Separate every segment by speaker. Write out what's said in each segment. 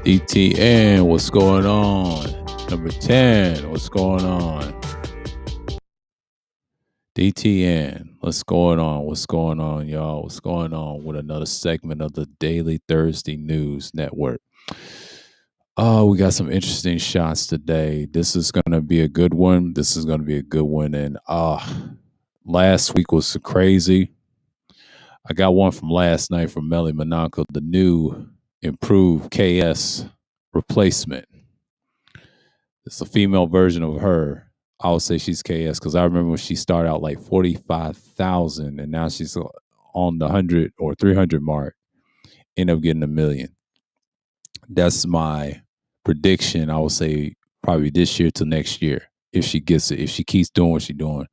Speaker 1: Dtn, what's going on? Number 10, what's going on? Dtn, what's going on? What's going on, y'all? What's going on with another segment of the Daily Thursday News Network? Oh, we got some interesting shots today. This is going to be a good one. And last week was crazy. I got one from last night from Melly Monaco, the new improved KS replacement. It's a female version of her. I would say she's KS because I remember when she started out like 45,000 and now she's on the 100 or 300 mark, end up getting 1 million. That's my prediction. I would say probably this year to next year if she gets it. If she keeps doing what she's doing,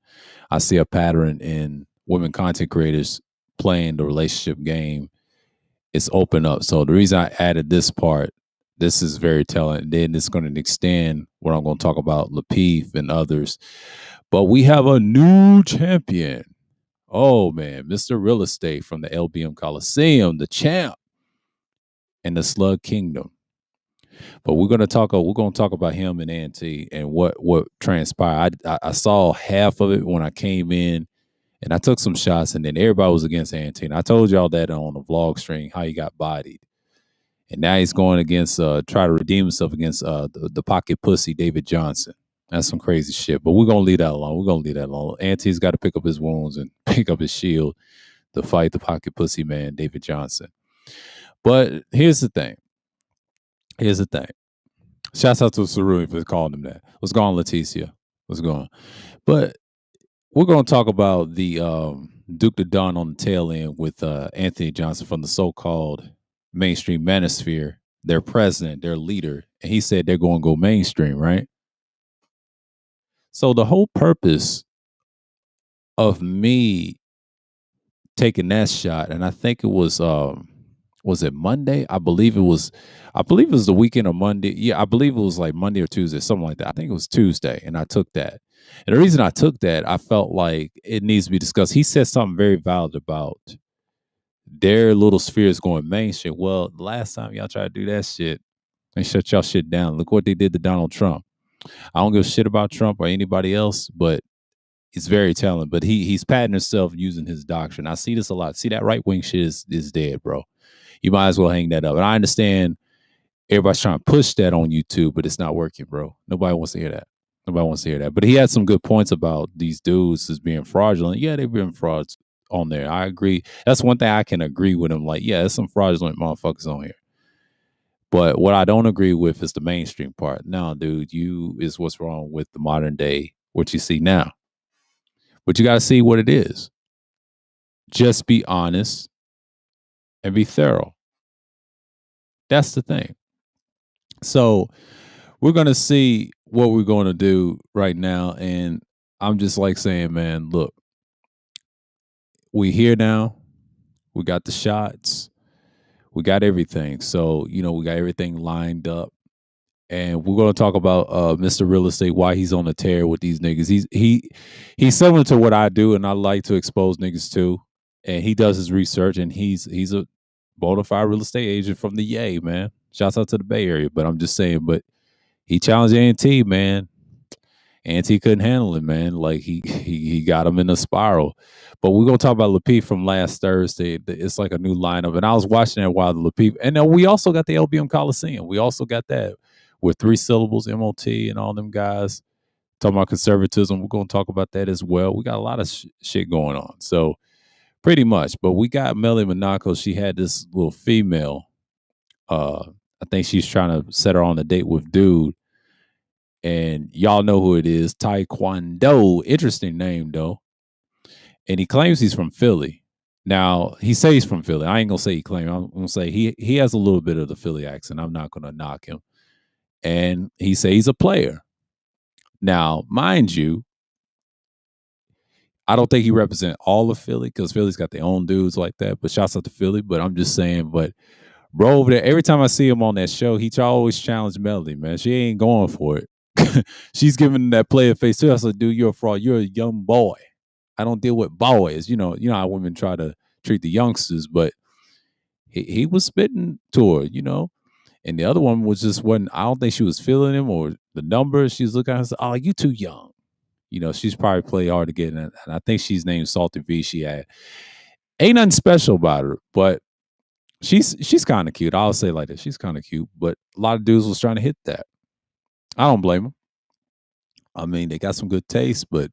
Speaker 1: I see a pattern in women content creators playing the relationship game. It's open up. So the reason I added this part, this is very telling. Then it's going to extend what I'm going to talk about, Lapeef and others. But we have a new champion. Oh man, Mr. Real Estate from the LBM Coliseum, the champ in the Slug Kingdom. But we're going to talk about him and Auntie and what transpired. I saw half of it when I came in, and I took some shots, and then everybody was against Auntie. And I told y'all that on the vlog stream how he got bodied. And now he's going against, try to redeem himself against the pocket pussy, David Johnson. That's some crazy shit. But we're going to leave that alone. Auntie's got to pick up his wounds and pick up his shield to fight the pocket pussy man, David Johnson. But here's the thing. Shouts out to Sarui for calling him that. What's going on, Leticia? What's going on? But we're going to talk about the Duke the Don on the tail end with Anthony Johnson from the so-called mainstream manosphere, their president, their leader, and he said they're going to go mainstream, right? So the whole purpose of me taking that shot, and I think it was it Monday? I believe it was the weekend of Monday. Yeah, I believe it was like Monday or Tuesday, something like that. I think it was Tuesday, and I took that. And the reason I took that, I felt like it needs to be discussed. He said something very valid about their little spheres going mainstream. Well, the last time y'all tried to do that shit, they shut y'all shit down. Look what they did to Donald Trump. I don't give a shit about Trump or anybody else, but it's very telling. But he's patting himself using his doctrine. I see this a lot. See, that right wing shit is dead, bro. You might as well hang that up. And I understand everybody's trying to push that on YouTube, but it's not working, bro. Nobody wants to hear that. But he had some good points about these dudes as being fraudulent. Yeah, they've been frauds on there. I agree. That's one thing I can agree with him. Like, yeah, there's some fraudulent motherfuckers on here. But what I don't agree with is the mainstream part. No, dude, you is what's wrong with the modern day, what you see now. But you got to see what it is. Just be honest and be thorough. That's the thing. So we're going to see what we're going to do right now. And I'm just like saying, man, look, we here now. We got the shots. We got everything. So, we got everything lined up. And we're going to talk about Mr. Real Estate, why he's on a tear with these niggas. He's similar to what I do, and I like to expose niggas too. And he does his research, and he's a bona fide real estate agent from the Yay, man. Shouts out to the Bay Area. But I'm just saying, but he challenged A&T, man. A&T couldn't handle it, man. Like he got him in a spiral. But we're gonna talk about Lapeef from last Thursday. It's like a new lineup, and I was watching that while the Lapeef, and then we also got the LBM Coliseum. We also got that with 3 syllables, MOT, and all them guys talking about conservatism. We're gonna talk about that as well. We got a lot of shit going on. So pretty much, but we got Melly Monaco. She had this little female. I think she's trying to set her on a date with dude. And y'all know who it is, Taekwondo. Interesting name, though. And he claims he's from Philly. Now, he says he's from Philly. I ain't going to say he claims. I'm going to say he has a little bit of the Philly accent. I'm not going to knock him. And he says he's a player. Now, mind you, I don't think he represents all of Philly because Philly's got their own dudes like that. But shouts out to Philly. But I'm just saying, but bro, over there, every time I see him on that show, he always challenge Melody, man. She ain't going for it. She's giving that player face too. I said, dude, you're a fraud. You're a young boy. I don't deal with boys. You know how women try to treat the youngsters, but he was spitting to her, And the other one was just wasn't. I don't think she was feeling him or the numbers. She was looking at her and said, "Oh, you too young." She's probably played hard to get in, and I think she's named Salty V. She had ain't nothing special about her, but she's kind of cute. I'll say it like this: she's kind of cute. But a lot of dudes was trying to hit that. I don't blame them. I mean, they got some good taste, but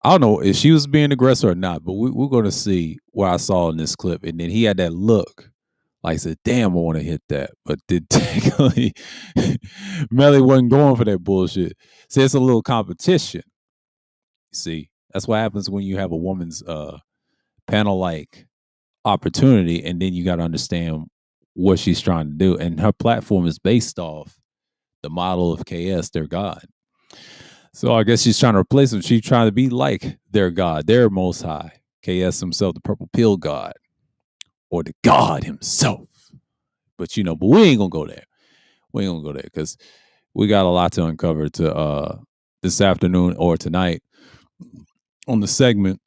Speaker 1: I don't know if she was being aggressive or not. But we're going to see what I saw in this clip, and then he had that look. Like I said, damn, I want to hit that. But did technically Melly wasn't going for that bullshit. So it's a little competition. You see, that's what happens when you have a woman's panel like opportunity, and then you got to understand what she's trying to do. And her platform is based off the model of KS, their God. So I guess she's trying to replace them. She's trying to be like their God, their most high. KS himself, the purple pill God, or the God himself. But but we ain't gonna go there. We ain't gonna go there because we got a lot to uncover to this afternoon or tonight on the segment.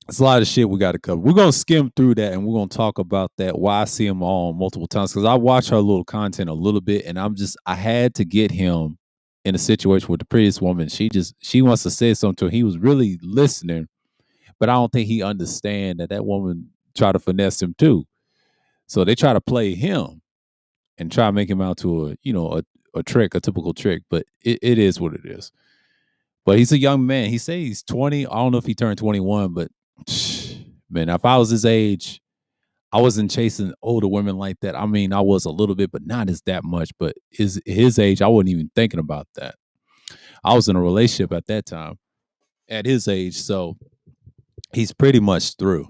Speaker 1: It's a lot of shit we got to cover. We're gonna skim through that and we're gonna talk about that. Why I see him all multiple times because I watch her little content a little bit, and I had to get him in a situation with the previous woman. She wants to say something to him. He was really listening, but I don't think he understand that woman tried to finesse him too. So they try to play him and try to make him out to a trick, a typical trick. But it is what it is. But he's a young man. He says he's 20. I don't know if he turned 21, but man, if I was his age, I wasn't chasing older women like that. I mean, I was a little bit, but not as that much. But his age, I wasn't even thinking about that. I was in a relationship at that time, at his age, so he's pretty much through.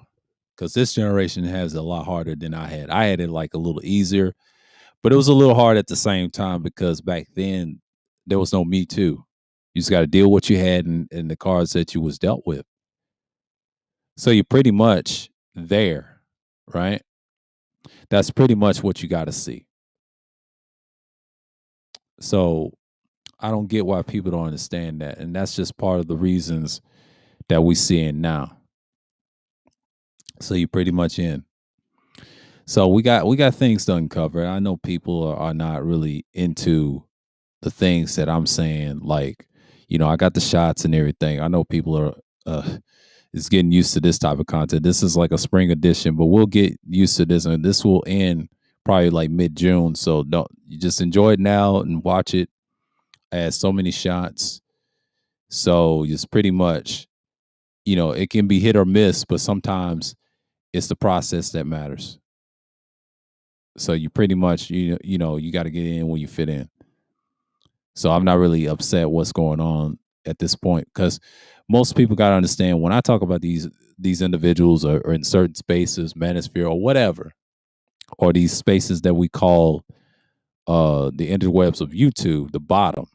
Speaker 1: Because this generation has it a lot harder than I had. I had it like a little easier, but it was a little hard at the same time because back then there was no Me Too. You just got to deal with what you had and the cards that you was dealt with. So you're pretty much there, right? That's pretty much what you got to see. So I don't get why people don't understand that. And that's just part of the reasons that we see it now. So you're pretty much in. So we got things to uncover. I know people are not really into the things that I'm saying. Like, I got the shots and everything. I know people are is getting used to this type of content. This is like a spring edition, but we'll get used to this, and this will end probably like mid-June. So don't you just enjoy it now and watch it. I had so many shots. So it's pretty much, it can be hit or miss, but sometimes it's the process that matters. So you pretty much, you got to get in when you fit in. So I'm not really upset what's going on at this point because most people got to understand when I talk about these individuals or in certain spaces, manosphere or whatever, or these spaces that we call the interwebs of YouTube, the bottom.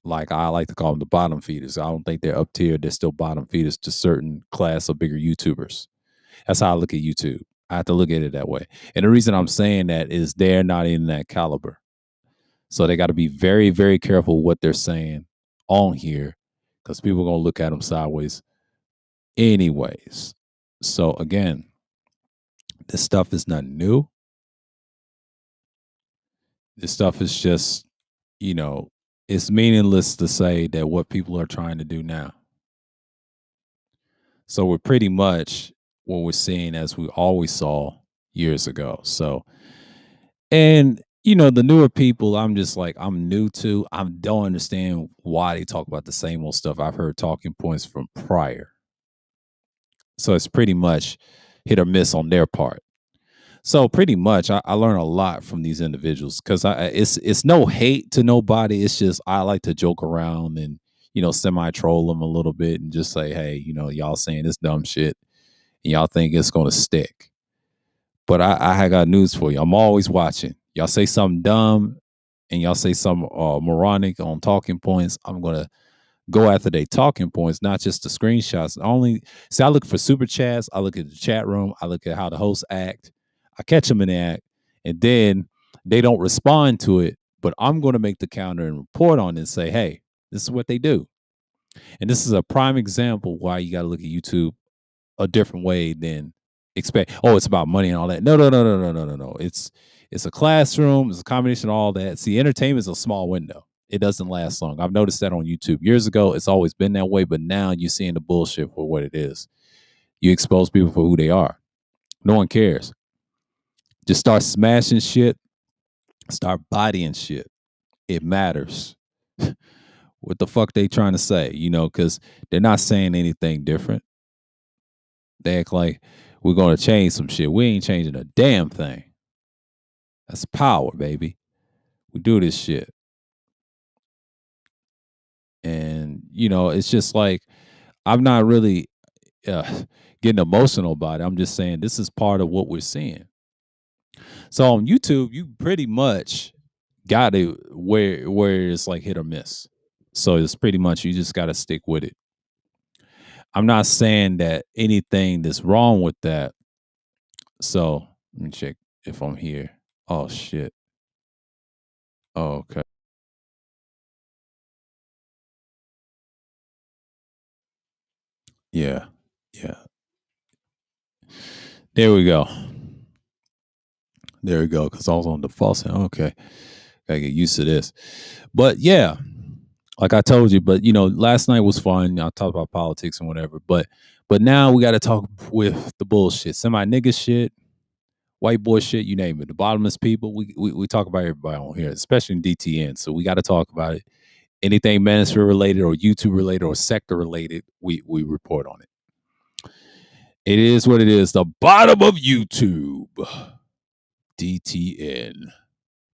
Speaker 1: Like I like to call them the bottom feeders. I don't think they're up tier. They're still bottom feeders to certain class of bigger YouTubers. That's how I look at YouTube. I have to look at it that way. And the reason I'm saying that is they're not in that caliber. So they got to be very, very careful what they're saying on here because people are going to look at them sideways anyways. So again, this stuff is not new. This stuff is just, it's meaningless to say that what people are trying to do now. So we're pretty much what we're seeing as we always saw years ago. So, and the newer people, I'm just like, I'm new to. I don't understand why they talk about the same old stuff I've heard talking points from prior. So it's pretty much hit or miss on their part. So pretty much, I learn a lot from these individuals because it's no hate to nobody. It's just I like to joke around and semi troll them a little bit and just say, hey, y'all saying this dumb shit and y'all think it's gonna stick. But I got news for you. I'm always watching. Y'all say something dumb and y'all say something moronic on talking points. I'm gonna go after their talking points, not just the screenshots. I look for super chats. I look at the chat room. I look at how the hosts act. I catch them in the act, and then they don't respond to it. But I'm going to make the counter and report on it and say, hey, this is what they do. And this is a prime example why you got to look at YouTube a different way than expect. Oh, it's about money and all that. No. It's It's a classroom. It's a combination of all that. See, entertainment is a small window. It doesn't last long. I've noticed that on YouTube. Years ago, it's always been that way, but now you're seeing the bullshit for what it is. You expose people for who they are. No one cares. Just start smashing shit. Start bodying shit. It matters. What the fuck they trying to say? Because they're not saying anything different. They act like we're going to change some shit. We ain't changing a damn thing. That's power, baby. We do this shit. And, it's just like, I'm not really getting emotional about it. I'm just saying this is part of what we're seeing. So on YouTube, you pretty much got it where it's like hit or miss. So it's pretty much you just got to stick with it. I'm not saying that anything that's wrong with that. So let me check if I'm here. Oh shit. Oh, okay. Yeah. Yeah. There we go. There we go. Because I was on default saying, okay, gotta get used to this. But yeah, like I told you, but last night was fun. I talked about politics and whatever. But now we gotta talk with the bullshit. Semi nigga shit, white boy shit, you name it. The bottomless people. We talk about everybody on here, especially in DTN. So we gotta talk about it. Anything manosphere related or YouTube related or sector related, we report on it. It is what it is. The bottom of YouTube. DTN,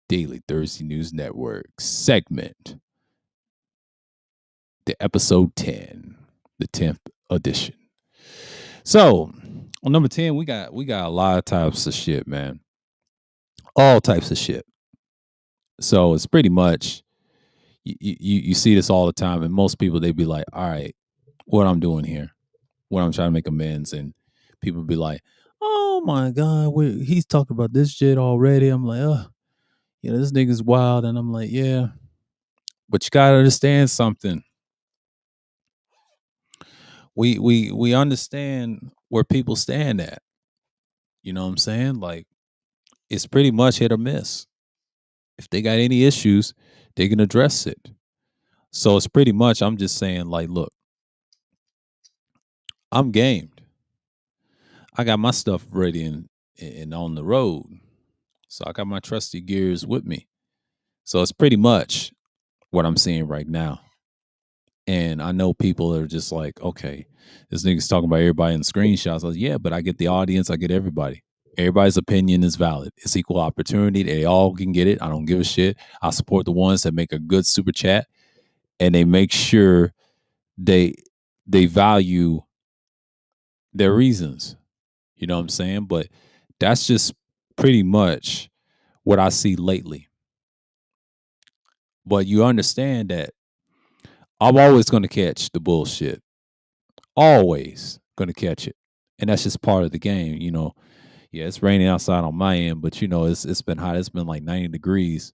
Speaker 1: Daily Thursday News Network segment. The episode 10, the 10th edition. So on number 10, we got a lot of types of shit, man. All types of shit. So it's pretty much you see this all the time, and most people they be like, all right, what I'm doing here, what I'm trying to make amends, and people be like, oh my god, he's talking about this shit already. I'm like, this nigga's wild, and I'm like, yeah, but you gotta understand something. We understand where people stand at. You know what I'm saying? Like, it's pretty much hit or miss. If they got any issues, they can address it. So it's pretty much, I'm just saying, like, look, I'm gamed. I got my stuff ready and on the road. So I got my trusty gears with me. So it's pretty much what I'm seeing right now. And I know people are just like, okay, this nigga's talking about everybody in screenshots. I was, yeah, but I get the audience, I get everybody. Everybody's opinion is valid. It's equal opportunity. They all can get it. I don't give a shit. I support the ones that make a good super chat and they make sure they value their reasons. You know what I'm saying? But that's just pretty much what I see lately. But you understand that I'm always going to catch the bullshit. Always going to catch it. And that's just part of the game, Yeah, it's raining outside on my end, but it's been hot. It's been like 90 degrees.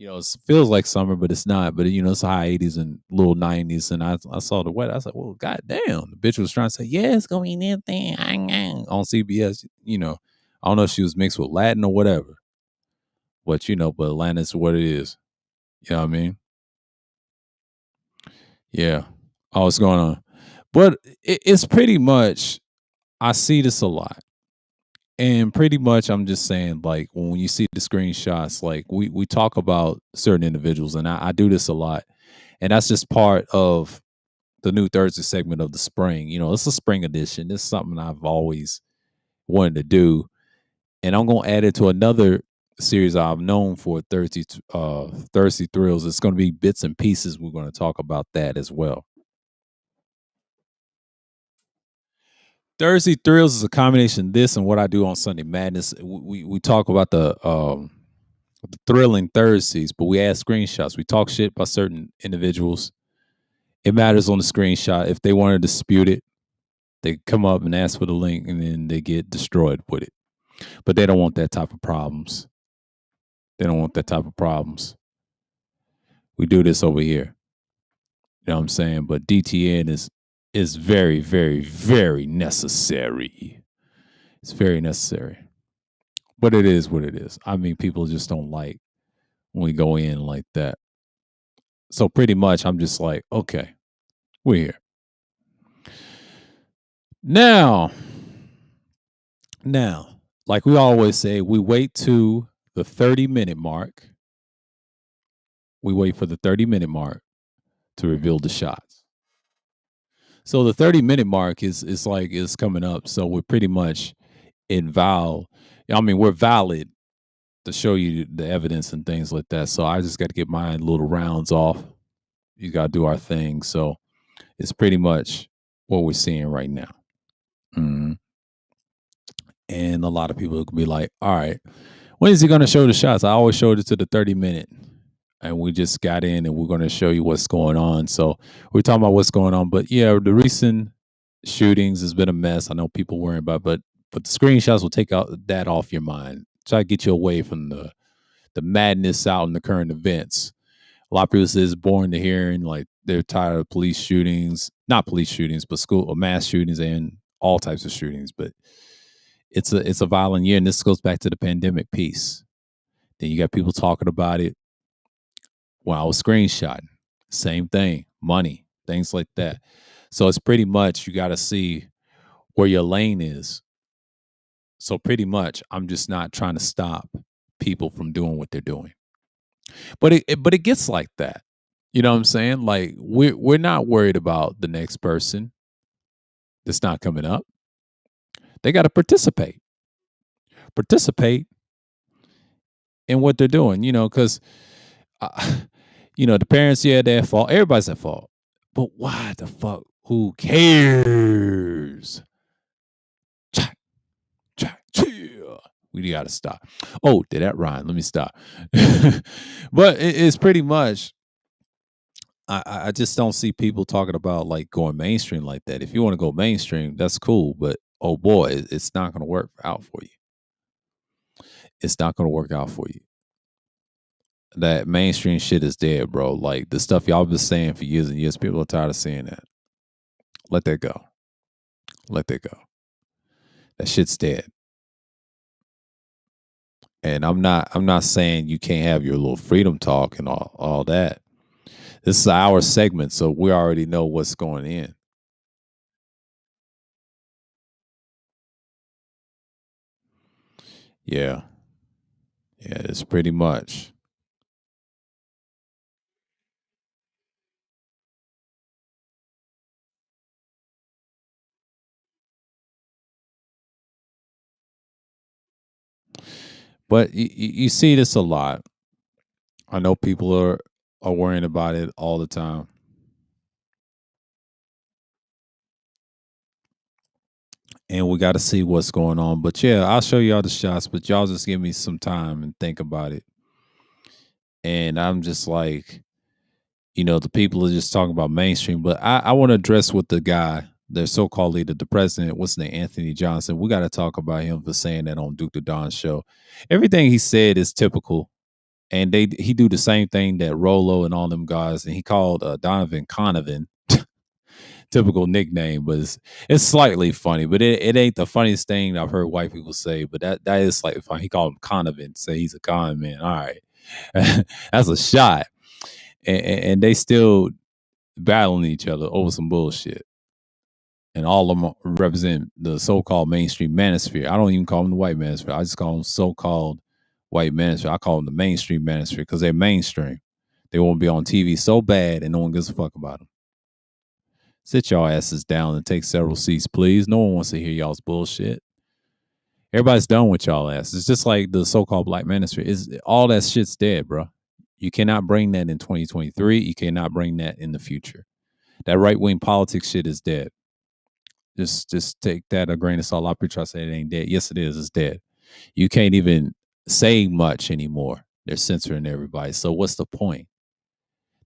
Speaker 1: It feels like summer, but it's not. But it's high 80s and little 90s. And I saw the weather. I was like, well, goddamn. The bitch was trying to say, yeah, it's gonna be that thing on CBS. I don't know if she was mixed with Latin or whatever. But but Atlanta's what it is. You know what I mean? Yeah. Oh, what's going on? But it's pretty much I see this a lot. And pretty much I'm just saying, like, when you see the screenshots, like we talk about certain individuals, and I do this a lot. And that's just part of the new Thursday segment of the spring. It's a spring edition. It's something I've always wanted to do. And I'm gonna add it to another series I've known for Thursday Thrills. It's gonna be bits and pieces. We're gonna talk about that as well. Thursday Thrills is a combination of this and what I do on Sunday Madness. We talk about the thrilling Thursdays, but we add screenshots. We talk shit about certain individuals. It matters on the screenshot. If they want to dispute it, they come up and ask for the link and then they get destroyed with it. But they don't want that type of problems. They don't want that type of problems. We do this over here. You know what I'm saying? But DTN is very, very, very necessary. It's very necessary. But it is what it is. I mean, people just don't like when we go in like that. So pretty much, I'm just like, okay, we're here now. Now, like we always say, we wait to the 30-minute mark. We wait for the 30-minute mark to reveal the shots. So the 30-minute mark is coming up. So we're pretty much in val. I mean, we're valid to show you the evidence and things like that. So I just got to get my little rounds off. You got to do our thing. So it's pretty much what we're seeing right now. Mhm. And a lot of people could be like, all right, when is he going to show the shots? I always showed it to the 30-minute. And we just got in and we're going to show you what's going on. So we're talking about what's going on. But yeah, the recent shootings has been a mess. I know people worrying about, but the screenshots will take out that off your mind. Try to get you away from the madness out in the current events. A lot of people say it's boring to hearing, like they're tired of police shootings, not police shootings, but school or mass shootings and all types of shootings. But it's a violent year, and this goes back to the pandemic piece. Then you got people talking about it. When I was screenshotting, same thing, money, things like that. So it's pretty much you got to see where your lane is. So pretty much, I'm just not trying to stop people from doing what they're doing. But it gets like that. You know what I'm saying? Like we're not worried about the next person that's not coming up. They got to participate in what they're doing. Because the parents, yeah, they're at fault. Everybody's at fault. But why the fuck? Who cares? Chill. We gotta stop. Oh, did that rhyme? Let me stop. But it's pretty much. I just don't see people talking about like going mainstream like that. If you want to go mainstream, that's cool. But oh boy, it's not going to work out for you. It's not going to work out for you. That mainstream shit is dead, bro. Like the stuff y'all been saying for years and years, people are tired of saying that. Let that go. Let that go. That shit's dead. And I'm not saying you can't have your little freedom talk and all that. This is our segment, so we already know what's going in. Yeah. Yeah, it's pretty much. But you see this a lot. I know people are worrying about it all the time. And we got to see what's going on. But yeah, I'll show y'all the shots, but y'all just give me some time and think about it. And I'm just like, the people are just talking about mainstream, but I want to address with the guy, their so-called leader, the president, what's his name, Anthony Johnson. We got to talk about him for saying that on Duke the Don show. Everything he said is typical, and he do the same thing that Rolo and all them guys, and he called Donovan Conovan, typical nickname, but it's slightly funny, but it ain't the funniest thing I've heard white people say, but that is slightly funny. He called him Conovan, say he's a con man. All right, that's a shot, and they still battling each other over some bullshit. And all of them represent the so-called mainstream manosphere. I don't even call them the white manosphere. I just call them so-called white manosphere. I call them the mainstream manosphere because they're mainstream. They won't be on TV so bad and no one gives a fuck about them. Sit y'all asses down and take several seats, please. No one wants to hear y'all's bullshit. Everybody's done with y'all asses. It's just like the so-called black manosphere. All that shit's dead, bro. You cannot bring that in 2023. You cannot bring that in the future. That right-wing politics shit is dead. Just take that a grain of salt. A lot of people try to say it ain't dead. Yes, it is. It's dead. You can't even say much anymore. They're censoring everybody. So what's the point?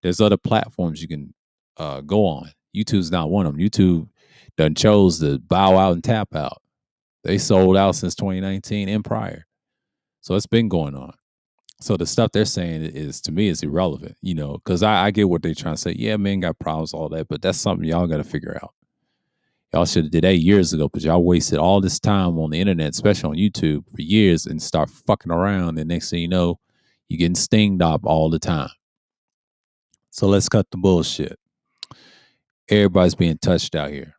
Speaker 1: There's other platforms you can go on. YouTube's not one of them. YouTube done chose to bow out and tap out. They sold out since 2019 and prior. So it's been going on. So the stuff they're saying is, to me, is irrelevant, because I get what they're trying to say. Yeah, men got problems, all that, but that's something y'all got to figure out. Y'all should have did that years ago, but y'all wasted all this time on the internet, especially on YouTube, for years, and start fucking around. And next thing you know, you're getting stinged up all the time. So let's cut the bullshit. Everybody's being touched out here.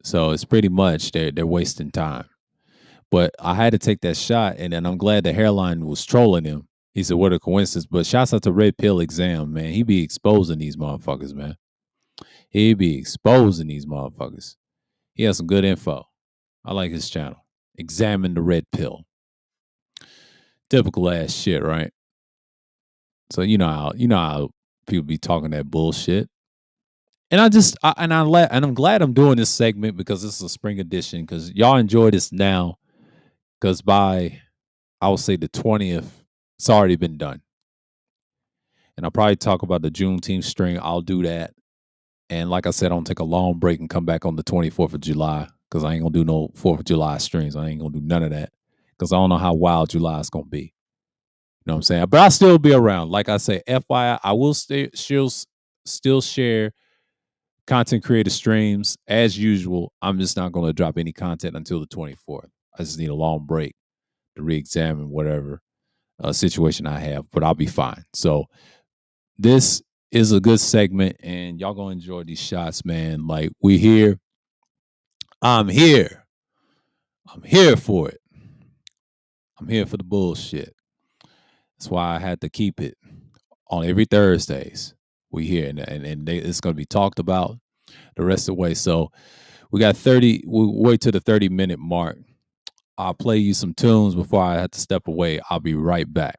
Speaker 1: So it's pretty much they're wasting time. But I had to take that shot, and then I'm glad the hairline was trolling him. He said, "What a coincidence!" But shouts out to Red Pill Exam, man. He be exposing these motherfuckers, man. He be exposing these motherfuckers. He has some good info. I like his channel. Examine the red pill. Typical ass shit, right? So you know how people be talking that bullshit. And I'm glad I'm doing this segment because this is a spring edition because y'all enjoy this now because by I will say the 20th, it's already been done. And I'll probably talk about the Juneteenth string. I'll do that. And like I said, I'm gonna take a long break and come back on the 24th of July because I ain't gonna do no 4th of July streams. I ain't gonna do none of that because I don't know how wild July is gonna be. You know what I'm saying? But I'll still be around. Like I say, FYI, I will still share content creator streams as usual. I'm just not gonna drop any content until the 24th. I just need a long break to re-examine whatever situation I have, but I'll be fine. So this is a good segment, and y'all gonna enjoy these shots, man. Like we here. I'm here. I'm here for it. I'm here for the bullshit. That's why I had to keep it on every Thursdays. We here, and it's gonna be talked about the rest of the way. So we got 30. We'll wait to the 30-minute mark. I'll play you some tunes before I have to step away. I'll be right back.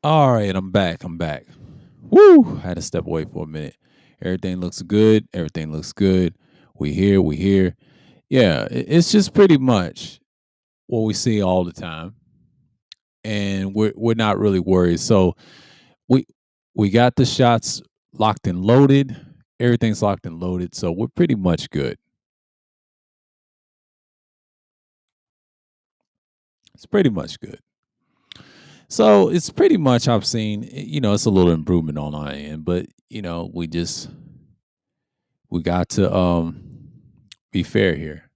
Speaker 1: All right, I'm back. I'm back. Woo! I had to step away for a minute. Everything looks good. Everything looks good. We here. We here. Yeah, it's just pretty much what we see all the time, and we're not really worried. So we we got the shots locked and loaded. Everything's locked and loaded, so we're pretty much good. It's pretty much good. So it's pretty much I've seen. It's a little improvement on our end, but we got to be fair here.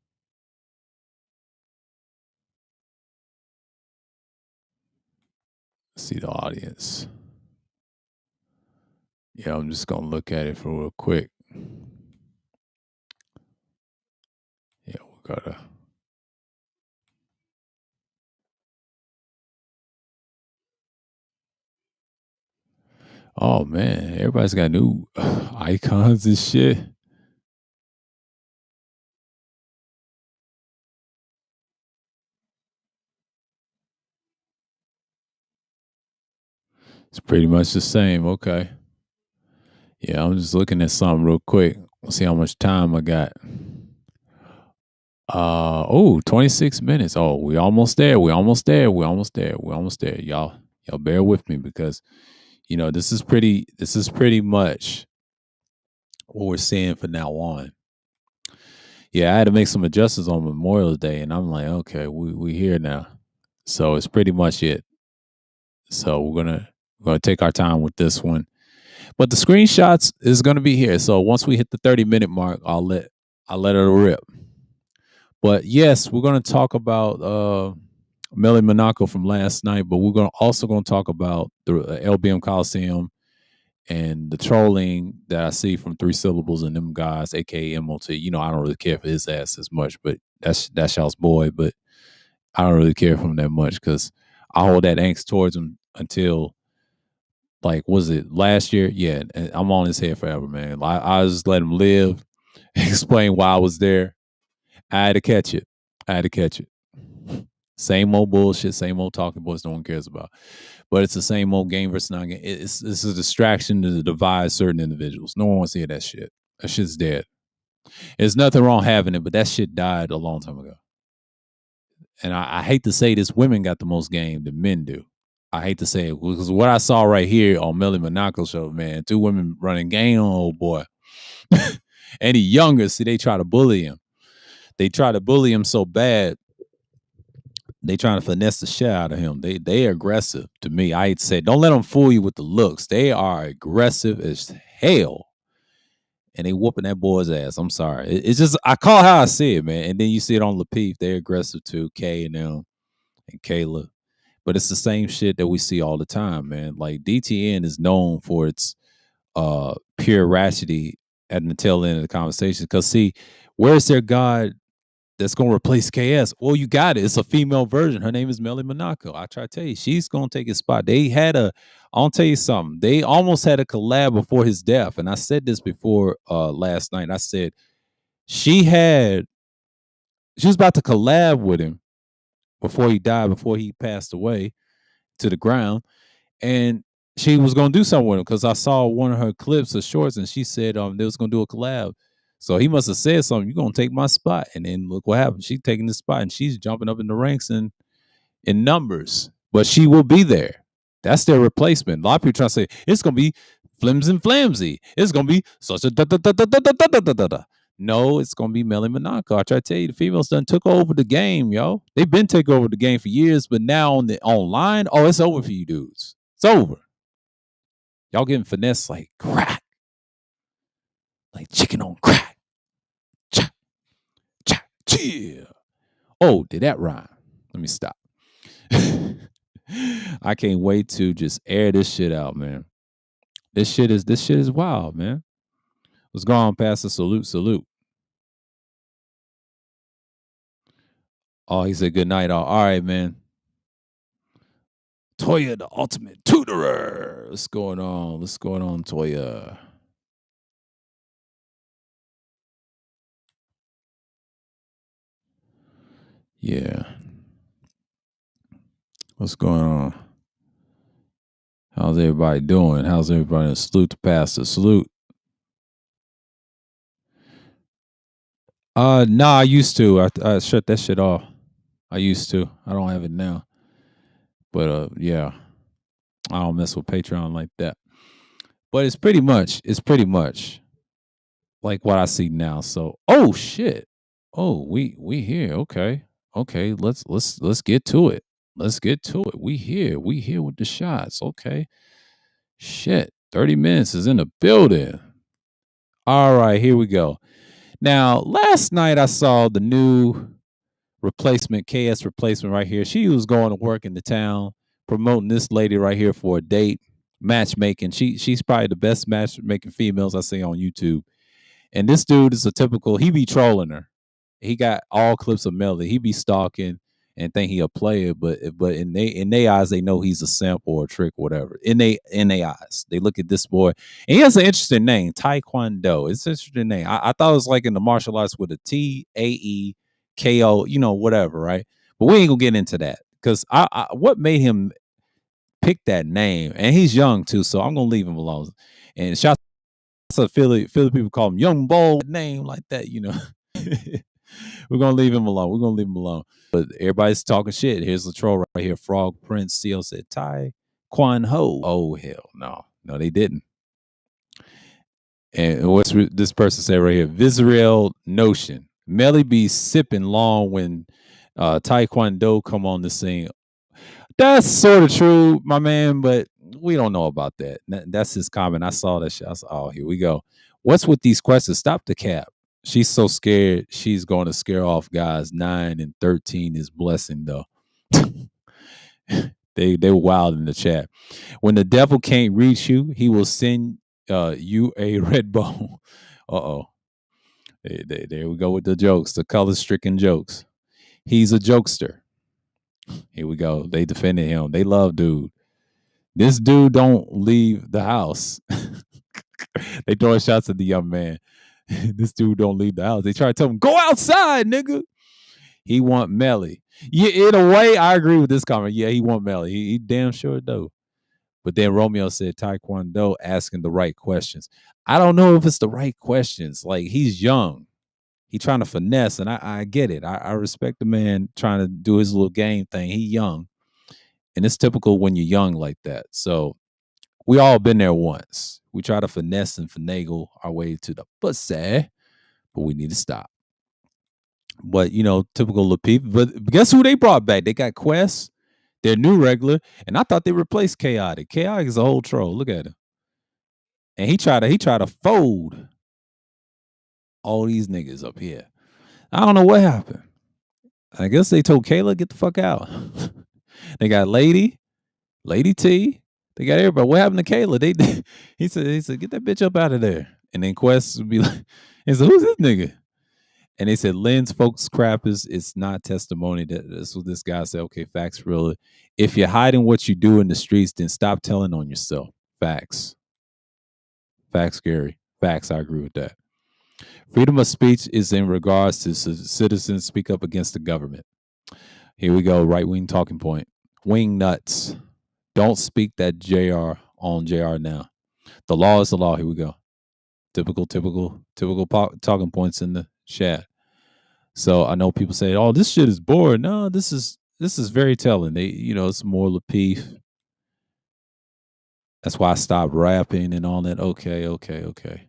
Speaker 1: See the audience. Yeah, I'm just gonna look at it for real quick. Yeah, we gotta. Oh man, everybody's got new icons and shit. It's pretty much the same. Okay. Yeah, I'm just looking at something real quick. Let's see how much time I got. 26 minutes. Oh, we almost there. We almost there. We almost there. We almost there. Y'all bear with me because this is pretty much what we're seeing from now on. Yeah, I had to make some adjustments on Memorial Day, and I'm like, okay, we here now. So it's pretty much it. So we're gonna take our time with this one. But the screenshots is gonna be here. So once we hit the 30-minute mark, I'll let it rip. But yes, we're gonna talk about Melly Monaco from last night, but we're gonna talk about the LBM Coliseum and the trolling that I see from Three Syllables and them guys, aka MOT. I don't really care for his ass as much, but that's y'all's boy. But I don't really care for him that much because I hold that angst towards him until, like, was it last year? Yeah, and I'm on his head forever, man. I just let him live, explain why I was there. I had to catch it. I had to catch it. Same old bullshit, same old talking points no one cares about. But it's the same old game versus non game. It's a distraction to divide certain individuals. No one wants to hear that shit. That shit's dead. There's nothing wrong having it, but that shit died a long time ago. And I hate to say this, women got the most game than men do. I hate to say it because what I saw right here on Melly Monaco show, man, two women running game on old boy. And he younger, see, they try to bully him. They try to bully him so bad. They trying to finesse the shit out of him. They are aggressive to me. I say, don't let them fool you with the looks. They are aggressive as hell, and they whooping that boy's ass. I'm sorry. It's just I call how I see it, man. And then you see it on Lapeef. They're aggressive too. K and them and Kayla, but it's the same shit that we see all the time, man. Like DTN is known for its pure ratchetity at the tail end of the conversation. Because see, where's their god that's gonna replace KS? Well, you got it. It's a female version. Her name is Melly Monaco. I try to tell you, she's gonna take his spot. I'll tell you something. They almost had a collab before his death, and I said this before last night. I said she was about to collab with him before he died, before he passed away to the ground, and she was gonna do something with him because I saw one of her clips of shorts, and she said they was gonna do a collab. So he must have said something. You're gonna take my spot, and then look what happened. She's taking the spot, and she's jumping up in the ranks and in numbers. But she will be there. That's their replacement. A lot of people try to say it's gonna be flimsy and flamsy. It's gonna be such a da da da da da da da da da da. No, it's gonna be Melly Monaco. I try to tell you, the females done took over the game, yo. They've been taking over the game for years, but now on the online, oh, it's over for you dudes. It's over. Y'all getting finesse like crack, like chicken on crack. Cha, cha, chia. Oh, did that rhyme? Let me stop. I can't wait to just air this shit out, man. This shit is wild, man. What's going on, Pastor? Salute. Oh, he said good night. All right, man. Toya, the ultimate tutorer. What's going on? Toya? Yeah. What's going on? How's everybody doing? How's everybody? Salute to Pastor. Salute. Nah, I used to. I shut that shit off. I used to. I don't have it now. But yeah. I don't mess with Patreon like that. But it's pretty much like what I see now. So, oh shit. Oh, we here. Okay. Okay, let's get to it. Let's get to it. We here with the shots. Okay. Shit. 30 minutes is in the building. All right, here we go. Now, last night I saw the new replacement, KS replacement right here. She was going to work in the town, promoting this lady right here for a date, matchmaking. She's probably the best matchmaking females I see on YouTube. And this dude is he be trolling her. He got all clips of Melly. He be stalking and think he a player, but in they eyes, they know he's a sample or a trick or whatever. In they eyes, they look at this boy. And he has an interesting name, Taekwondo. It's an interesting name. I thought it was like in the martial arts with a TAEKO, whatever, right? But we ain't gonna get into that because what made him picked that name, and he's young too, so I'm gonna leave him alone. And shout out to Philly people call him Young Bold name like that, you know. We're gonna leave him alone. We're gonna leave him alone. But everybody's talking shit. Here's the troll right here. Frog Prince CL said Tai Quan Ho. Oh hell no, no they didn't. And what's this person say right here? Visceral Notion. Melly be sipping long when Taekwondo come on the scene. That's sort of true, my man, but we don't know about that. That's his comment. I saw that shit. I said, oh, here we go. What's with these questions? Stop the cap. She's so scared. She's going to scare off guys. 9 and 13 is blessing, though. They were wild in the chat. When the devil can't reach you, he will send you a red bone. Uh-oh. There we go with the jokes, the color-stricken jokes. He's a jokester. Here we go. They defended him. They love dude. This dude don't leave the house. They throwing shots at the young man. This dude don't leave the house. They try to tell him, go outside, nigga. He want Melly. Yeah, in a way, I agree with this comment. Yeah, he want Melly. He damn sure do. But then Romeo said Taekwondo asking the right questions. I don't know if it's the right questions. Like, he's young. He trying to finesse, and I get it. I respect the man trying to do his little game thing. He young. And it's typical when you're young like that. So we all been there once. We try to finesse and finagle our way to the pussy, but we need to stop. But, you know, typical Lapeep. But guess who they brought back? They got Quest, their new regular, and I thought they replaced Chaotic. Chaotic is a whole troll. Look at him. And he tried to fold all these niggas up here. I don't know what happened. I guess they told Kayla, get the fuck out. They got Lady T. They got everybody. What happened to Kayla? He said, get that bitch up out of there. And then Quest would be like, he said, who's this nigga? And they said, Lynn's folks crap it's not testimony. That's what this guy said. Okay, facts really. If you're hiding what you do in the streets, then stop telling on yourself. Facts. Facts, Gary. Facts, I agree with that. Freedom of speech is in regards to citizens speak up against the government. Here we go, right-wing talking point. Wing nuts. Don't speak that JR on JR now. The law is the law. Here we go. Typical talking points in the chat. So I know people say, "Oh, this shit is boring." No, this is very telling. They, you know, it's more Lapeef. That's why I stopped rapping and all that. Okay.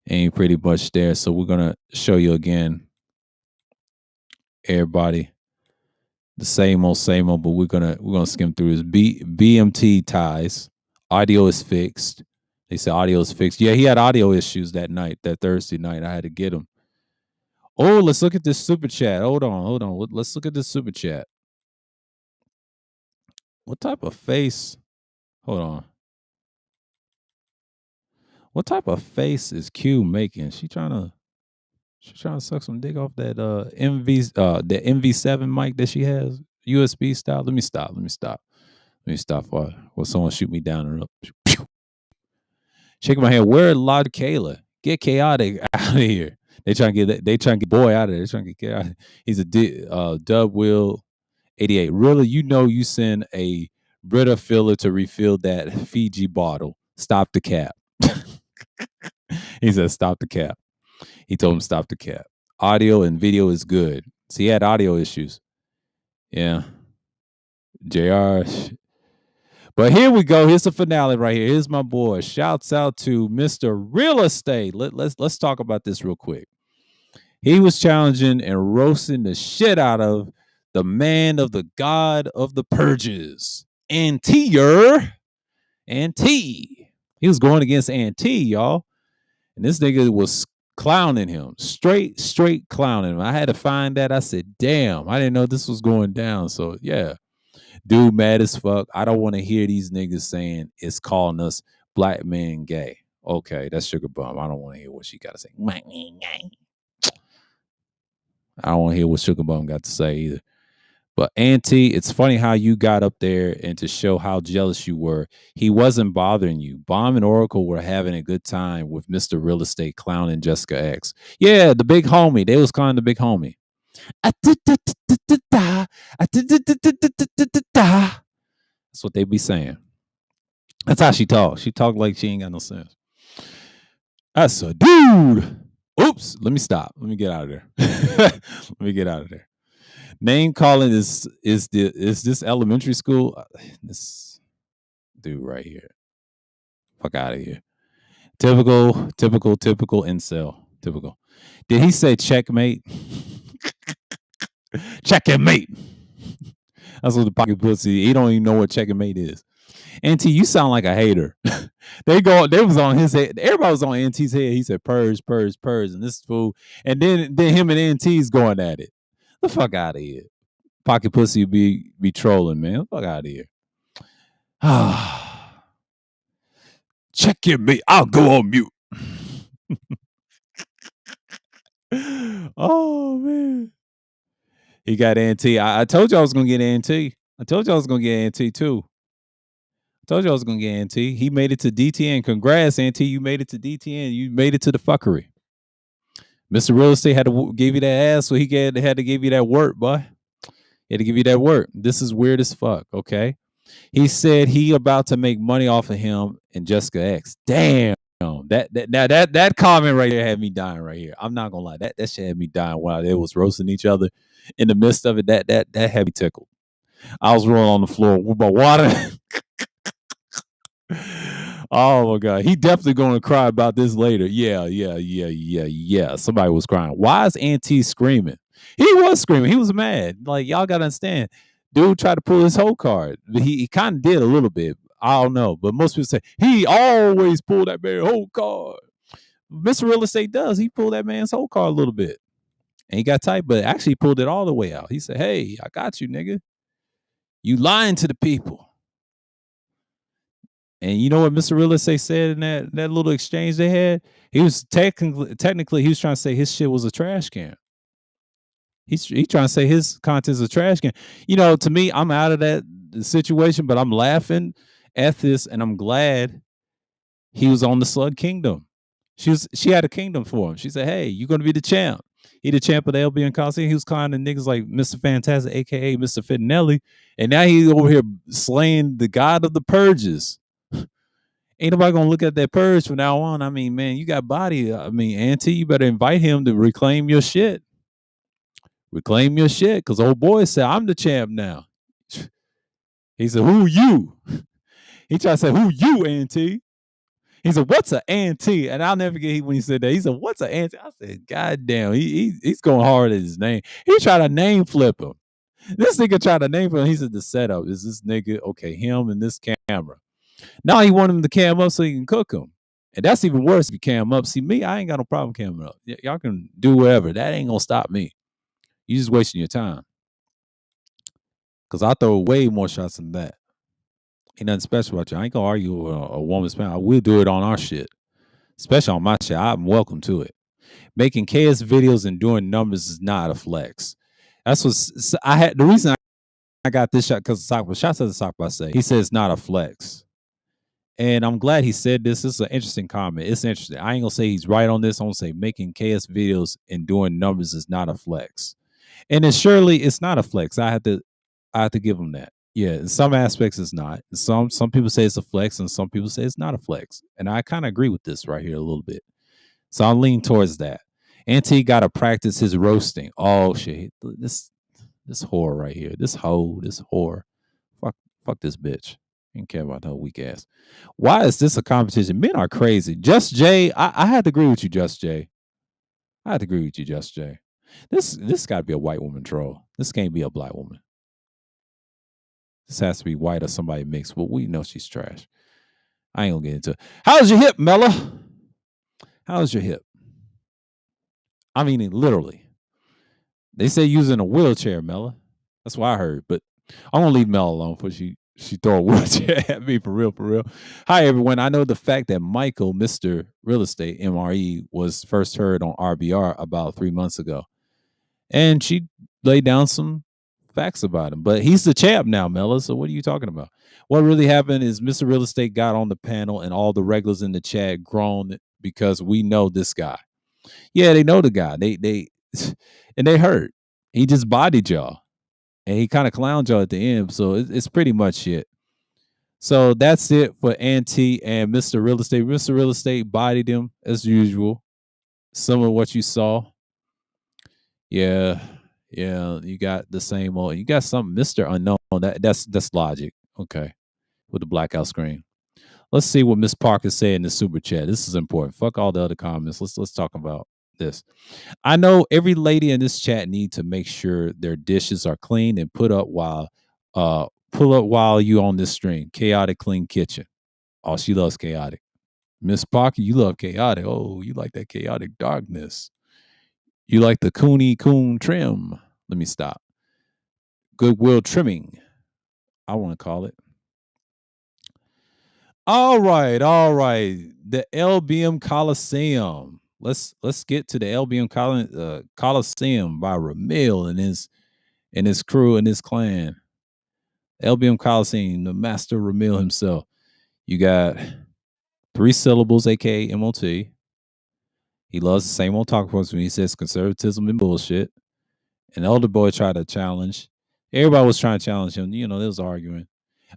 Speaker 1: Ain't pretty much there. So we're gonna show you again, everybody. The same old, but we're gonna skim through this. BMT ties. Audio is fixed. They said audio is fixed. Yeah, he had audio issues that night, that Thursday night. I had to get him. Oh, let's look at this super chat. Hold on. Let's look at this super chat. What type of face? Hold on. What type of face is Q making? She's trying to suck some dick off that the MV7 mic that she has, USB style. Let me stop or someone shoot me down and up. Shaking my head. Where Lord Kayla? Get Chaotic out of here. They trying to get boy out of there. They trying to get out. He's a Dub Will 88. Really, you know you send a Brita filler to refill that Fiji bottle. Stop the cap. He said stop the cap. He told him stop the cap. Audio and video is good. So he had audio issues. Yeah. JR. But here we go. Here's the finale right here. Here's my boy. Shouts out to Mr. Real Estate. Let's talk about this real quick. He was challenging and roasting the shit out of the man of the god of the purges, Antier. He was going against Anti, y'all. And this nigga was clowning him. Straight clowning him. I had to find that. I said, damn, I didn't know this was going down. So, yeah. Dude, mad as fuck. I don't want to hear these niggas saying it's calling us black men gay. Okay, that's Sugar Bum. I don't want to hear what she got to say. I don't want to hear what Sugar Bum got to say either. But Auntie, it's funny how you got up there and to show how jealous you were. He wasn't bothering you. Bomb and Oracle were having a good time with Mr. Real Estate Clown and Jessica X. Yeah, the big homie. They was calling the big homie. That's That's what they be saying. That's how she talk. She talk like she ain't got no sense. That's a dude. Oops. Let me stop. Let me get out of there. Let me get out of there. Name calling is this elementary school? This dude right here. Fuck out of here. Typical incel. Typical. Did he say checkmate? Checkmate. That's what the pocket pussy. He don't even know what checkmate is. NT, you sound like a hater. They was on his head. Everybody was on NT's head. He said purge, and this fool. And then him and NT's going at it. The fuck out of here. Pocket pussy be trolling, man. Fuck out of here. Check your mate. I'll go on mute. Oh man. He got NT. I told you I was gonna get NT. I told you I was gonna get NT too. I told you I was gonna get NT. He made it to DTN. Congrats, NT. You made it to DTN. You made it to the fuckery. Mr. Real Estate had to give you that ass, so he had to give you that work, boy. He had to give you that work. This is weird as fuck, okay? He said he about to make money off of him and Jessica X. Damn. That comment right there had me dying right here. I'm not gonna lie. That shit had me dying while they was roasting each other. In the midst of it, that had me tickled. I was rolling on the floor with my water. Oh my god, he definitely gonna cry about this later. Yeah. Somebody was crying. Why is Auntie screaming? He was screaming. He was mad. Like, y'all gotta understand. Dude tried to pull his whole card. He kind of did a little bit. I don't know, but most people say he always pulled that man's whole card. Mr. Real Estate does. He pulled that man's whole card a little bit, and he got tight, but actually pulled it all the way out. He said, "Hey, I got you, nigga. You lying to the people." And you know what Mr. Real Estate said in that little exchange they had? He was technically he was trying to say his shit was a trash can. He's trying to say his content's a trash can. You know, to me, I'm out of that situation, but I'm laughing at this, and I'm glad he was on the Slug Kingdom. She had a kingdom for him. She said, "Hey, you're gonna be the champ." He the champ of the LB Coliseum. He was calling the niggas like Mr. Fantastic, aka Mr. Fitinelli, and now he's over here slaying the god of the purges. Ain't nobody gonna look at that purge from now on. I mean, man, you got body. I mean, Auntie, you better invite him to reclaim your shit. Reclaim your shit, because old boy said, "I'm the champ now." He said, "Who you?" He tried to say, "Who you, Auntie?" He said, "What's an auntie?" And I'll never forget when he said that. He said, "What's an auntie?" I said, "God damn, he's going hard at his name." He tried to name flip him. This nigga tried to name flip him. He said, "The setup is this nigga, okay, him and this camera." Now he want him to cam up so he can cook him. And that's even worse if you cam up. See, me, I ain't got no problem camming up. Y'all can do whatever. That ain't gonna stop me. You just wasting your time. Because I throw way more shots than that. Ain't nothing special about you. I ain't gonna argue with a woman's man. I will do it on our shit. Especially on my shit. I'm welcome to it. Making KS videos and doing numbers is not a flex. That's what I had. The reason I got this shot because shots at the sock by say he says not a flex. And I'm glad he said this. This is an interesting comment. It's interesting. I ain't gonna say he's right on this. I'm gonna say making KS videos and doing numbers is not a flex. And then surely it's not a flex. I have to give him that. Yeah, in some aspects it's not. Some people say it's a flex, and some people say it's not a flex. And I kind of agree with this right here a little bit. So I'll lean towards that. Auntie got to practice his roasting. Oh shit, this whore right here, this whore, fuck this bitch. Didn't care about her weak ass. Why is this a competition? Men are crazy. Just Jay, I had to agree with you, Just Jay. I had to agree with you, Just Jay. This got to be a white woman troll. This can't be a black woman. This has to be white or somebody mixed, but we know she's trash. I ain't gonna get into it. How's your hip, Mella? How's your hip? I mean, literally. They say using a wheelchair, Mella. That's what I heard, but I'm gonna leave Mella alone before she throw a wheelchair at me for real. Hi, everyone. I know the fact that Michael, Mr. Real Estate, MRE, was first heard on RBR about 3 months ago. And she laid down some facts about him. But he's the champ now, Mella, so what are you talking about? What really happened is Mr. Real Estate got on the panel and all the regulars in the chat groaned because we know this guy. Yeah, they know the guy. They hurt. He just bodied y'all. And he kind of clowned y'all at the end. So it's pretty much it. So that's it for Auntie and Mr. Real Estate. Mr. Real Estate bodied him as usual. Some of what you saw. Yeah. Yeah. You got the same old. You got some Mr. Unknown. That's logic. Okay. With the blackout screen. Let's see what Miss Parker said in the super chat. This is important. Fuck all the other comments. Let's talk about this. I know every lady in this chat need to make sure their dishes are clean and pull up while you on this stream. Chaotic clean kitchen. Oh, she loves chaotic. Miss Parker, you love chaotic. Oh, you like that chaotic darkness. You like the coon trim. Let me stop. Goodwill trimming. I want to call it. All right, all right. The LBM Coliseum. Let's get to the LBM Coliseum by Ramil and his crew and his clan. LBM Coliseum, the master Ramil himself. You got 3 syllables, aka MOT. He loves the same old talking points when he says conservatism and bullshit. An elder boy tried to challenge. Everybody was trying to challenge him. You know, they was arguing.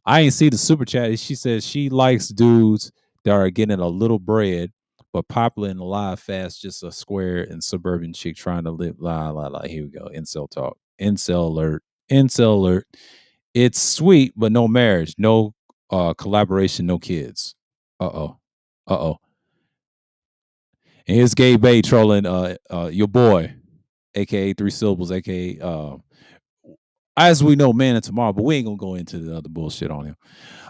Speaker 1: I ain't see the super chat. She says she likes dudes that are getting a little bread, but popular and alive fast, just a square and suburban chick trying to live. Here we go. Incel talk. Incel alert. Incel alert. It's sweet, but no marriage, no collaboration, no kids. Uh oh. And here's Gay Bay trolling your boy, aka 3 syllables, aka as we know, man of tomorrow, but we ain't gonna go into the other bullshit on him.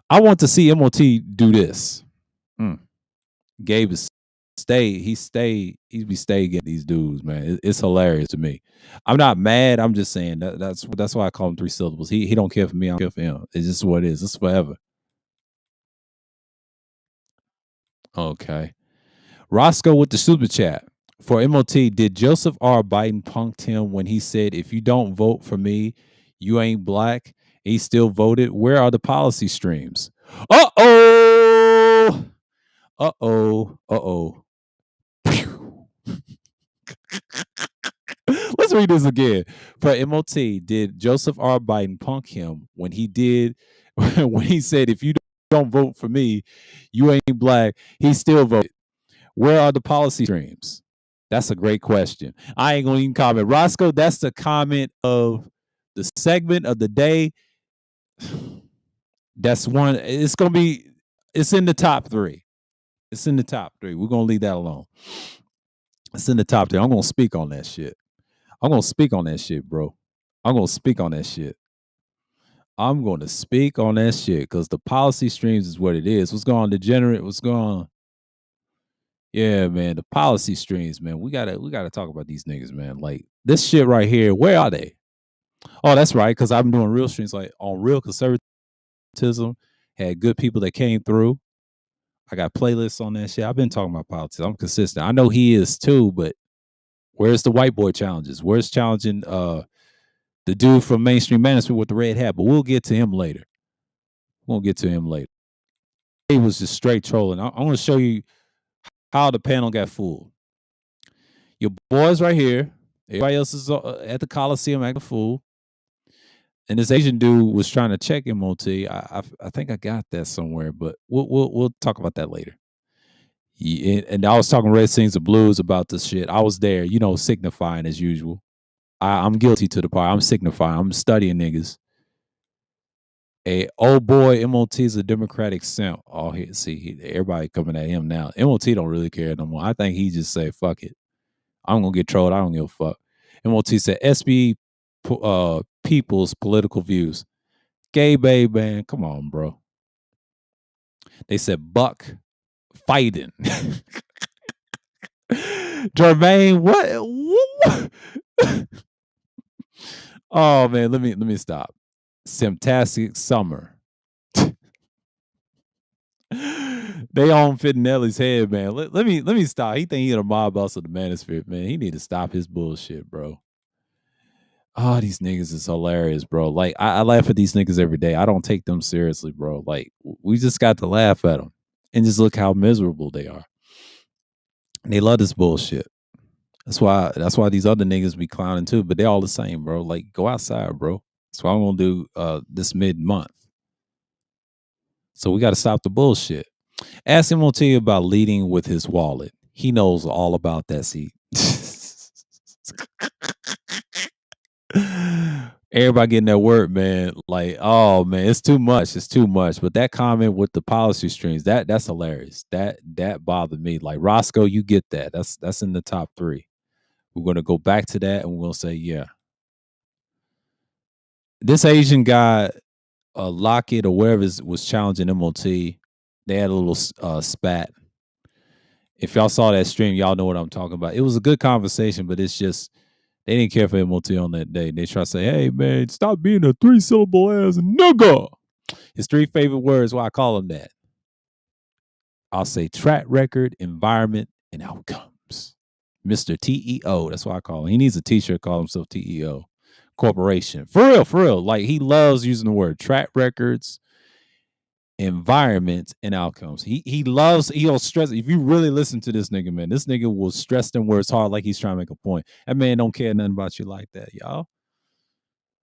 Speaker 1: I want to see MOT do this. Gabe is he be stay getting these dudes, man. It's hilarious to me. I'm not mad. I'm just saying that's why I call him 3 syllables. He don't care for me. I don't care for him. It's just what it is. It's forever. Okay. Roscoe with the super chat. For MOT, did Joseph R. Biden punked him when he said, if you don't vote for me, you ain't black? He still voted. Where are the policy streams? Uh-oh. Uh-oh. Uh-oh. Let's read this again. For MOT, did Joseph R. Biden punk him when he said, if you don't vote for me, you ain't black? He still voted. Where are the policy streams? That's a great question. I ain't gonna even comment. Roscoe, that's the comment of the segment of the day. That's one. It's in the top 3. It's in the top 3. We're gonna leave that alone. It's in the top 3. I'm gonna speak on that shit. I'm gonna speak on that shit, bro. I'm gonna speak on that shit. I'm gonna speak on that shit because the policy streams is what it is. What's going on, degenerate? What's going on? Yeah, man, the policy streams, man. We gotta talk about these niggas, man. Like this shit right here. Where are they? Oh, that's right. Because I've been doing real streams like on real conservatism. Had good people that came through. I got playlists on that shit. I've been talking about politics. I'm consistent. I know he is too, but where's the white boy challenges? Where's challenging the dude from mainstream management with the red hat? But we'll get to him later. We'll get to him later. He was just straight trolling. I want to show you how the panel got fooled. Your boys right here. Everybody else is at the Coliseum acting a fool. And this Asian dude was trying to check MOT. I think I got that somewhere, but we'll talk about that later. And I was talking Red Sings of Blues about this shit. I was there, signifying as usual. I'm guilty to the part. I'm signifying. I'm studying niggas. Old boy MOT is a Democratic simp. Oh, everybody coming at him now. MOT don't really care no more. I think he just say fuck it. I'm gonna get trolled. I don't give a fuck. MOT said SB people's political views. Gay babe, man, come on, bro. They said Buck fighting. Jermaine, what? Oh man, let me stop. Simptastic summer. They on Fittinelli's head, man. Let me stop. He think he a mob boss of the manosphere, man. He need to stop his bullshit, bro. Oh, these niggas is hilarious, bro. Like I laugh at these niggas every day. I don't take them seriously, bro. Like we just got to laugh at them and just look how miserable they are. And they love this bullshit. That's why these other niggas be clowning too, but they all the same, bro. Like go outside, bro. That's what I'm gonna do this mid-month. So we got to stop the bullshit. Ask MOT about leading with his wallet. He knows all about that. See, everybody getting that word, man. Like, oh man, it's too much. It's too much. But that comment with the policy streams, that's hilarious. That bothered me. Like Roscoe, you get that. That's in the top 3. We're gonna go back to that and we're gonna say, yeah. This Asian guy, Lockett or wherever was challenging MOT. They had a little spat. If y'all saw that stream, y'all know what I'm talking about. It was a good conversation, but it's just they didn't care for MOT on that day. They try to say, "Hey man, stop being a 3-syllable ass nigga." His 3 favorite words. Why I call him that? I'll say track record, environment, and outcomes. Mr. TEO. That's what I call him. He needs a T-shirt call himself TEO Corporation. For real. Like he loves using the word track records, environment, and outcomes. He'll stress. If you really listen to this nigga, man, this nigga will stress them words hard like he's trying to make a point. That man don't care nothing about you like that, y'all.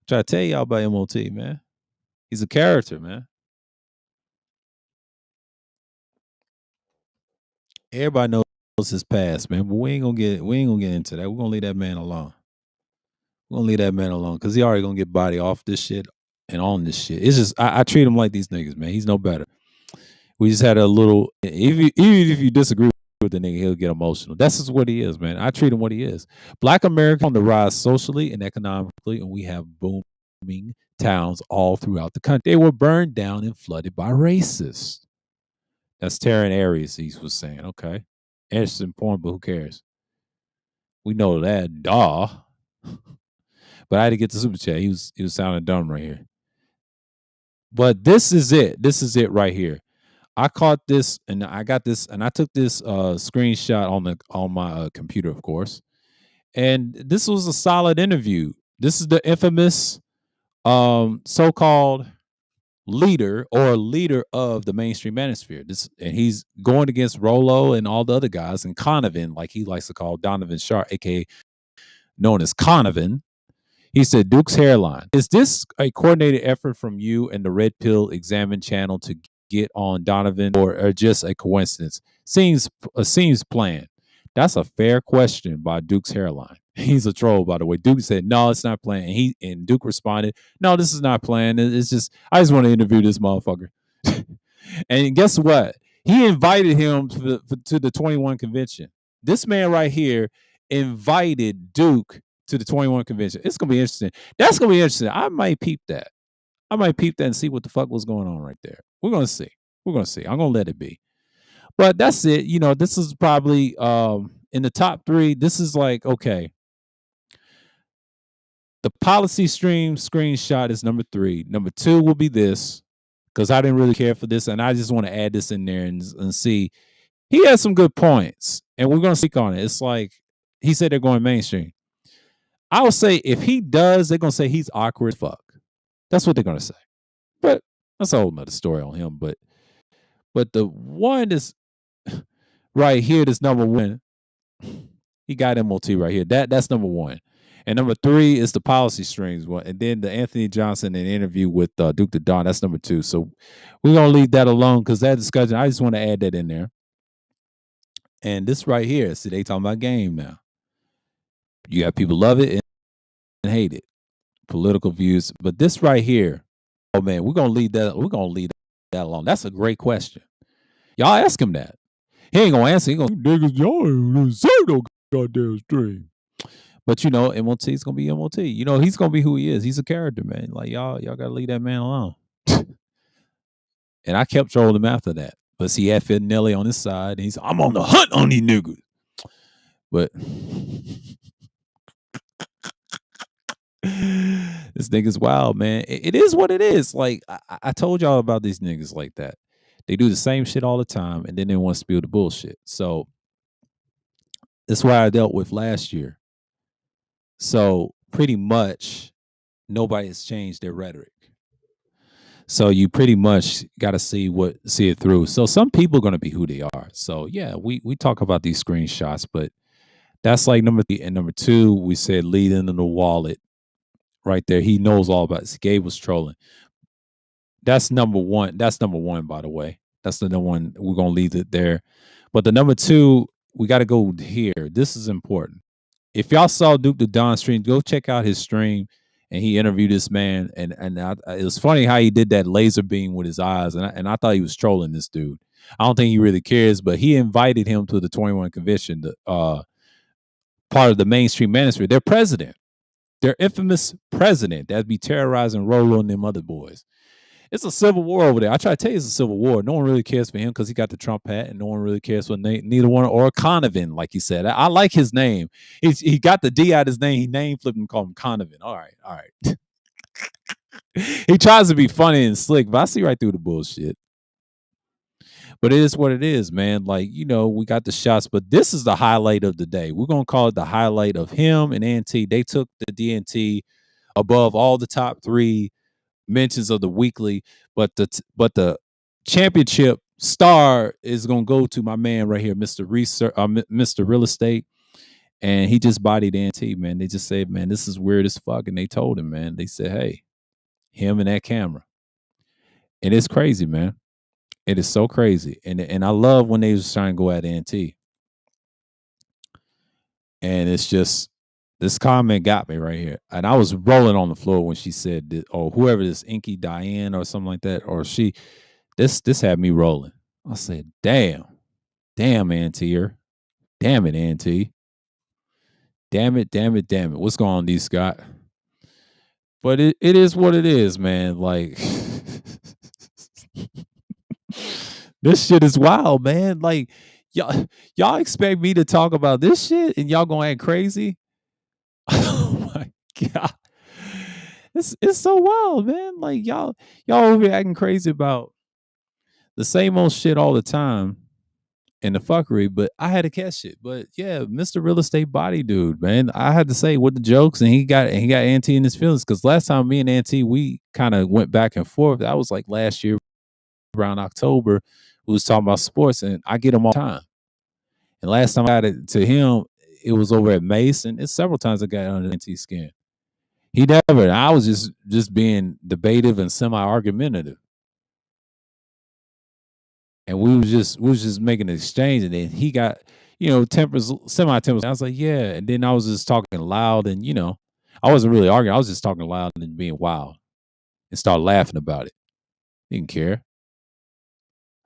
Speaker 1: Try to tell y'all about MOT, man. He's a character, man. Everybody knows his past, man, but we ain't gonna get into that. We're gonna leave that man alone. We're gonna leave that man alone because he already gonna get body off this shit and on this shit. It's just I treat him like these niggas, man. He's no better. We just had a little. Even if you disagree with the nigga, he'll get emotional. That's just what he is, man. I treat him what he is. Black America on the rise socially and economically, and we have booming towns all throughout the country. They were burned down and flooded by racists. That's Taryn Aries, he was saying. Okay, interesting point, but who cares? We know that, duh. But I had to get the super chat. He was sounding dumb right here. But this is it. This is it right here. I caught this and I got this and I took this screenshot on my computer, of course. And this was a solid interview. This is the infamous so-called leader of the mainstream manosphere. And he's going against Rolo and all the other guys and Conovan, like he likes to call Donovan Sharp, aka known as Conovan. He said, Duke's hairline. Is this a coordinated effort from you and the Red Pill Examine channel to get on Donovan or just a coincidence? Seems planned. That's a fair question by Duke's hairline. He's a troll, by the way. Duke said, no, it's not planned. And Duke responded, no, this is not planned. It's just, I just want to interview this motherfucker. And guess what? He invited him to the 21 convention. This man right here invited Duke to the 21 convention. It's gonna be interesting. That's gonna be interesting. I might peep that. And see what the fuck was going on right there. We're gonna see. I'm gonna let it be. But that's it. You know, this is probably in the top 3. This is like, okay. The policy stream screenshot is number 3. Number 2 will be this, because I didn't really care for this, and I just want to add this in there and see. He has some good points, and we're gonna speak on it. It's like he said they're going mainstream. I would say if he does, they're gonna say he's awkward as fuck. That's what they're gonna say. But that's a whole nother story on him. But the one is right here, this number 1. He got MOT right here. That's number 1. And number 3 is the policy streams one. And then the Anthony Johnson in interview with Duke the Don, that's number 2. So we're gonna leave that alone because that discussion, I just want to add that in there. And this right here, see, they talking about game now. You got people love it and hate it. Political views. But this right here, oh man, we're gonna leave that alone. That's a great question. Y'all ask him that. He ain't gonna answer. He gonna niggas, y'all ain't say no goddamn stream. But you know, MOT is gonna be MOT. You know, he's gonna be who he is. He's a character, man. Like y'all gotta leave that man alone. And I kept trolling him after that. But see, he had Nelly on his side, and I'm on the hunt on these niggas. But this nigga's wild, man. It is what it is. Like I told y'all about these niggas like that. They do the same shit all the time, and then they want to spill the bullshit. So that's why I dealt with last year. So pretty much nobody has changed their rhetoric. So you pretty much got to see it through. So some people are going to be who they are. So yeah, we talk about these screenshots, but that's like number 3. And number 2, we said lead into the wallet right there. He knows all about it. Gabe was trolling. That's number one. That's number one, by the way. That's the number one. We're gonna leave it there. But the number two, we got to go here. This is important. If y'all saw Duke the Don stream, go check out his stream. And he interviewed this man, it was funny how he did that laser beam with his eyes, and I thought he was trolling this dude. I don't think he really cares, but he invited him to the 21 convention, part of the mainstream manosphere. Their president, their infamous president, that'd be terrorizing Rolo and them other boys. It's a civil war over there. I try to tell you it's a civil war. No one really cares for him because he got the Trump hat, and no one really cares for neither one or Conovan, like he said. I like his name. He got the D out of his name. He name flipped and called him Conovan. All right. He tries to be funny and slick, but I see right through the bullshit. But it is what it is, man. Like, we got the shots, but this is the highlight of the day. We're going to call it the highlight of him and NT. They took the DNT above all the top three mentions of the weekly, but the championship star is going to go to my man right here, Mr. Real Estate. And he just bodied NT, man. They just said, man, this is weird as fuck. And they told him, man, they said, hey, him and that camera. And it's crazy, man. It is so crazy. And I love when they was trying to go at NT. And it's just, this comment got me right here. And I was rolling on the floor when she said that, or whoever this Inky Diane or something like that, or this had me rolling. I said, damn, Antier. Damn it, Anti. Damn it. What's going on, D Scott? But it is what it is, man. Like, this shit is wild, man. Like, y'all expect me to talk about this shit and y'all gonna act crazy? Oh my god. It's so wild, man. Like, y'all over here acting crazy about the same old shit all the time and the fuckery, but I had to catch it. But yeah, Mr. Real Estate Body Dude, man. I had to say with the jokes, and he got Auntie in his feelings, because last time me and Auntie, we kind of went back and forth. That was like last year around October. We was talking about sports, and I get him all the time. And last time I got it to him, it was over at Mace, and it's several times I got under Auntie's skin. He never. I was just being debative and semi-argumentative. And we was just making an exchange, and then he got, tempers, semi-tempers. I was like, yeah. And then I was just talking loud, and I wasn't really arguing. I was just talking loud and being wild, and start laughing about it. Didn't care.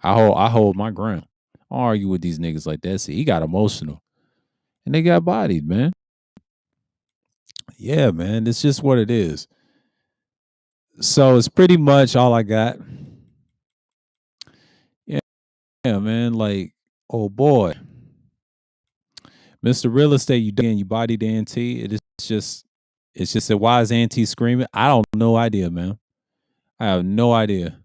Speaker 1: I hold my ground. I don't argue with these niggas like that. See, he got emotional, and they got bodied, man. Yeah, man. It's just what it is. So it's pretty much all I got. Yeah, man. Like, oh boy, Mr. Real Estate, you bodied Auntie. It's just that, why is Auntie screaming? I don't no idea, man. I have no idea.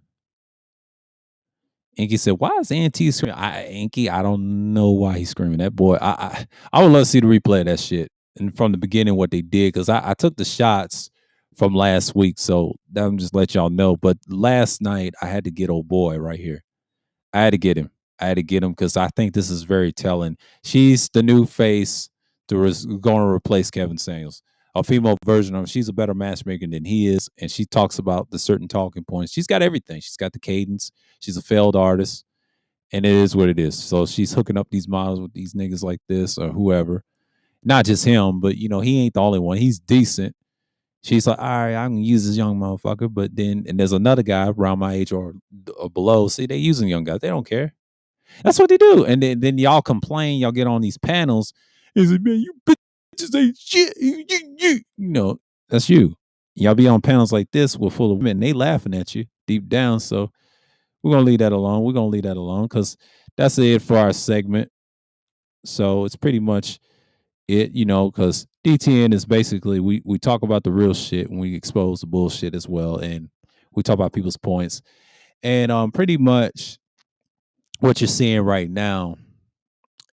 Speaker 1: Inky said, why is Auntie screaming? Inky, I don't know why he's screaming. That boy, I would love to see the replay of that shit. And from the beginning, what they did, because I took the shots from last week, so I'm just let y'all know. But last night, I had to get old boy right here. I had to get him. Because I think this is very telling. She's the new face going to replace Kevin Samuels. A female version of him. She's a better matchmaker than he is, and she talks about the certain talking points. She's got everything. She's got the cadence. She's a failed artist, and it is what it is. So she's hooking up these models with these niggas like this or whoever. Not just him, but he ain't the only one. He's decent. She's like, all right, I'm gonna use this young motherfucker. But then, and there's another guy around my age or below. See, they using young guys. They don't care. That's what they do. And then y'all complain. Y'all get on these panels. Is it, man, you bitches ain't shit. That's you. Y'all be on panels like this with full of women. And they laughing at you deep down. So we're gonna leave that alone. Because that's it for our segment. So it's pretty much it, because DTN is basically, we talk about the real shit and we expose the bullshit as well, and we talk about people's points. And pretty much what you're seeing right now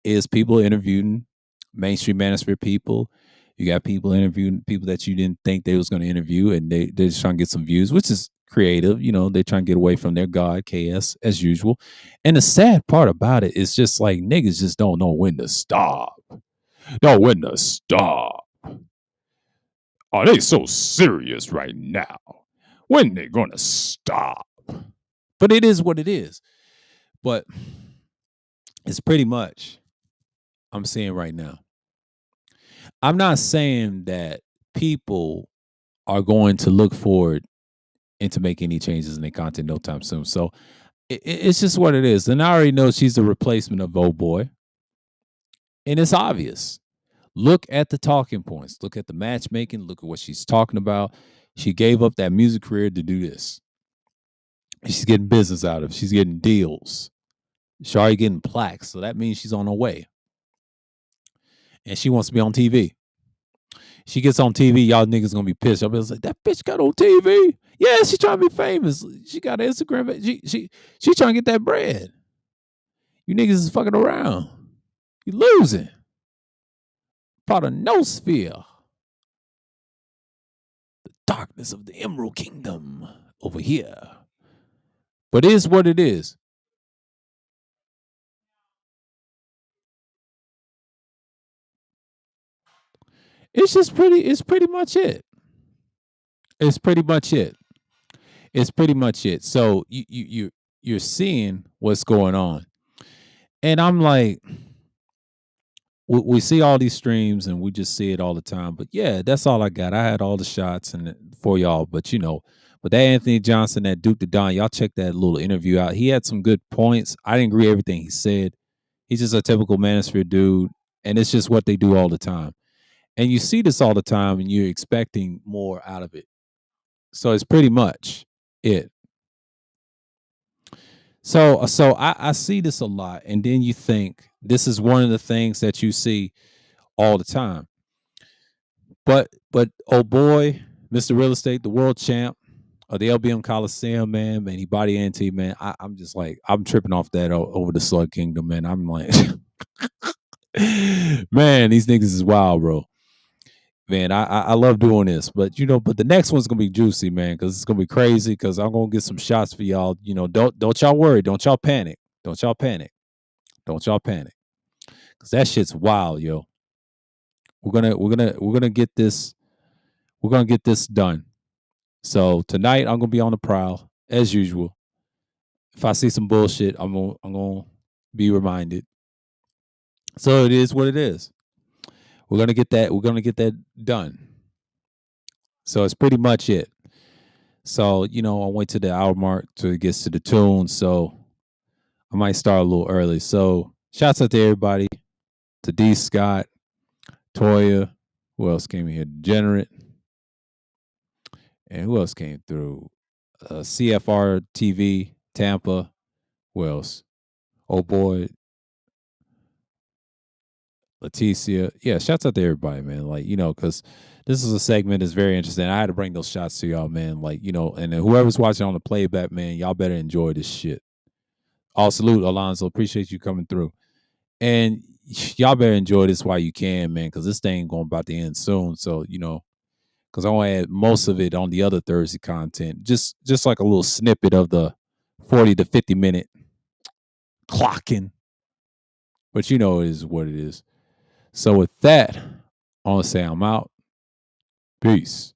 Speaker 1: is people interviewing mainstream manosphere people. You got people interviewing people that you didn't think they was going to interview, and they're just trying to get some views, which is creative. They're trying to get away from their god KS as usual. And the sad part about it is just like niggas just don't know when to stop. When to stop. Are they so serious right now? When they gonna stop? But it is what it is. But it's pretty much I'm saying right now. I'm not saying that people are going to look forward into make any changes in their content no time soon. So it's just what it is. And I already know she's the replacement of Old Boy, and it's obvious. Look at the talking points. Look at the matchmaking. Look at what she's talking about. She gave up that music career to do this. She's getting business out of it. She's getting deals. She's already getting plaques. So that means she's on her way. And she wants to be on TV. She gets on TV, y'all niggas gonna be pissed. Y'all be like, that bitch got on TV. Yeah, she trying to be famous. She got an Instagram. She trying to get that bread. You niggas is fucking around. You losing. Part of no sphere. The darkness of the Emerald Kingdom over here. But it is what it is. It's pretty much it. It's pretty much it. It's pretty much it. So you're seeing what's going on. And I'm like, we see all these streams and we just see it all the time. But yeah, that's all I got. I had all the shots and for y'all, but but that Anthony Johnson, that Duke the Don, y'all check that little interview out. He had some good points. I didn't agree with everything he said. He's just a typical manosphere dude, and it's just what they do all the time. And you see this all the time, and you're expecting more out of it. So it's pretty much it. So I see this a lot, and then you think this is one of the things that you see all the time. But oh boy, Mr. Real Estate, the world champ of the LBM Coliseum, man, he body NT, man. I'm just like I'm tripping off that over the Slug Kingdom, man. I'm like, man, these niggas is wild, bro. Man, I love doing this, but but the next one's gonna be juicy, man, because it's gonna be crazy. Because I'm gonna get some shots for y'all. Don't y'all worry, don't y'all panic, don't y'all panic, don't y'all panic, because that shit's wild, yo. We're gonna get this. We're gonna get this done. So tonight I'm gonna be on the prowl as usual. If I see some bullshit, I'm gonna be reminded. So it is what it is. We're gonna get that. We're gonna get that done. So it's pretty much it. So I went to the hour mark till it gets to the tune. So I might start a little early. So shouts out to everybody. To D Scott, Toya. Who else came in here? Degenerate. And who else came through? CFR TV, Tampa. Who else? Oh boy, Leticia. Yeah, shouts out to everybody, man. Like, because this is a segment that's very interesting. I had to bring those shots to y'all, man. Like, and then whoever's watching on the playback, man, y'all better enjoy this shit. All salute, Alonzo. Appreciate you coming through. And y'all better enjoy this while you can, man, because this thing going about to end soon. So, because I want to add most of it on the other Thursday content. Just like a little snippet of the 40 to 50 minute clocking. But it is what it is. So with that, I want to say I'm out. Peace.